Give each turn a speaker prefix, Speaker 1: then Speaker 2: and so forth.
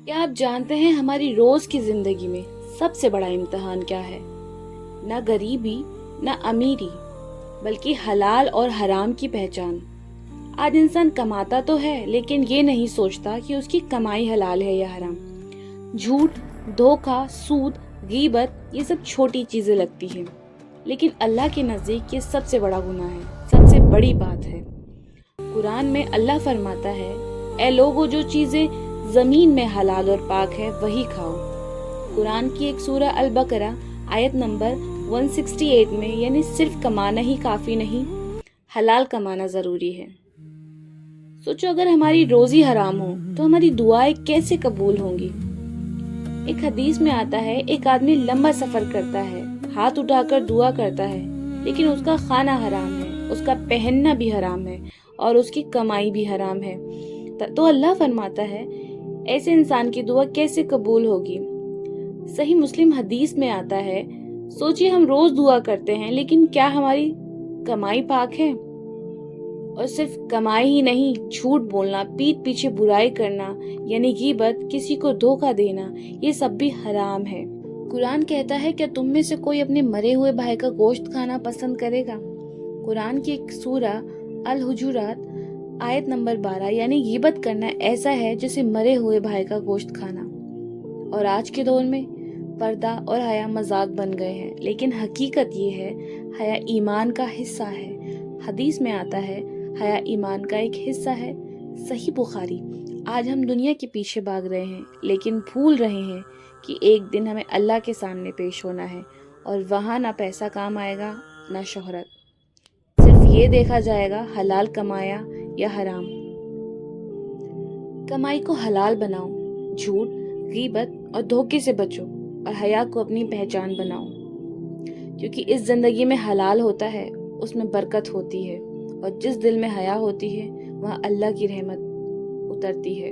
Speaker 1: کیا آپ جانتے ہیں ہماری روز کی زندگی میں سب سے بڑا امتحان کیا ہے؟ نہ غریبی، نہ امیری، بلکہ حلال اور حرام کی پہچان۔ آج انسان کماتا تو ہے لیکن یہ نہیں سوچتا کہ اس کی کمائی حلال ہے یا حرام۔ جھوٹ، دھوکہ، سود، غیبت، یہ سب چھوٹی چیزیں لگتی ہیں، لیکن اللہ کے نزدیک یہ سب سے بڑا گناہ ہے، سب سے بڑی بات ہے۔ قرآن میں اللہ فرماتا ہے، اے لوگو جو چیزیں زمین میں حلال اور پاک ہے وہی کھاؤ۔ قرآن کی ایک سورہ البقرہ آیت نمبر 168 میں یعنی صرف کمانا ہی کافی نہیں، حلال کمانا ضروری ہے۔ سوچو اگر ہماری روزی حرام ہو تو ہماری دعائیں کیسے قبول ہوں گی؟ ایک حدیث میں آتا ہے، ایک آدمی لمبا سفر کرتا ہے، ہاتھ اٹھا کر دعا کرتا ہے، لیکن اس کا کھانا حرام ہے، اس کا پہننا بھی حرام ہے اور اس کی کمائی بھی حرام ہے۔ تو اللہ فرماتا ہے ایسے انسان کی دعا کیسے قبول ہوگی؟ صحیح مسلم حدیث میں آتا ہے، سوچئے ہم روز دعا کرتے ہیں لیکن کیا ہماری کمائی پاک ہے؟ اور صرف کمائی ہی نہیں، جھوٹ بولنا، پیٹھ پیچھے برائی کرنا یعنی غیبت، کسی کو دھوکہ دینا، یہ سب بھی حرام ہے۔ قرآن کہتا ہے کیا تم میں سے کوئی اپنے مرے ہوئے بھائی کا گوشت کھانا پسند کرے گا؟ قرآن کی ایک سورہ الحجرات آیت نمبر 12 یعنی غیبت کرنا ایسا ہے جیسے مرے ہوئے بھائی کا گوشت کھانا۔ اور آج کے دور میں پردہ اور حیا مذاق بن گئے ہیں، لیکن حقیقت یہ ہے حیا ایمان کا حصہ ہے۔ حدیث میں آتا ہے حیا ایمان کا ایک حصہ ہے۔ صحیح بخاری۔ آج ہم دنیا کے پیچھے بھاگ رہے ہیں لیکن بھول رہے ہیں کہ ایک دن ہمیں اللہ کے سامنے پیش ہونا ہے اور وہاں نہ پیسہ کام آئے گا نہ شہرت، صرف یہ دیکھا جائے گا حلال کمایا یا حرام۔ کمائی کو حلال بناؤ، جھوٹ، غیبت اور دھوکے سے بچو اور حیا کو اپنی پہچان بناؤ، کیونکہ اس زندگی میں حلال ہوتا ہے اس میں برکت ہوتی ہے، اور جس دل میں حیا ہوتی ہے وہاں اللہ کی رحمت اترتی ہے۔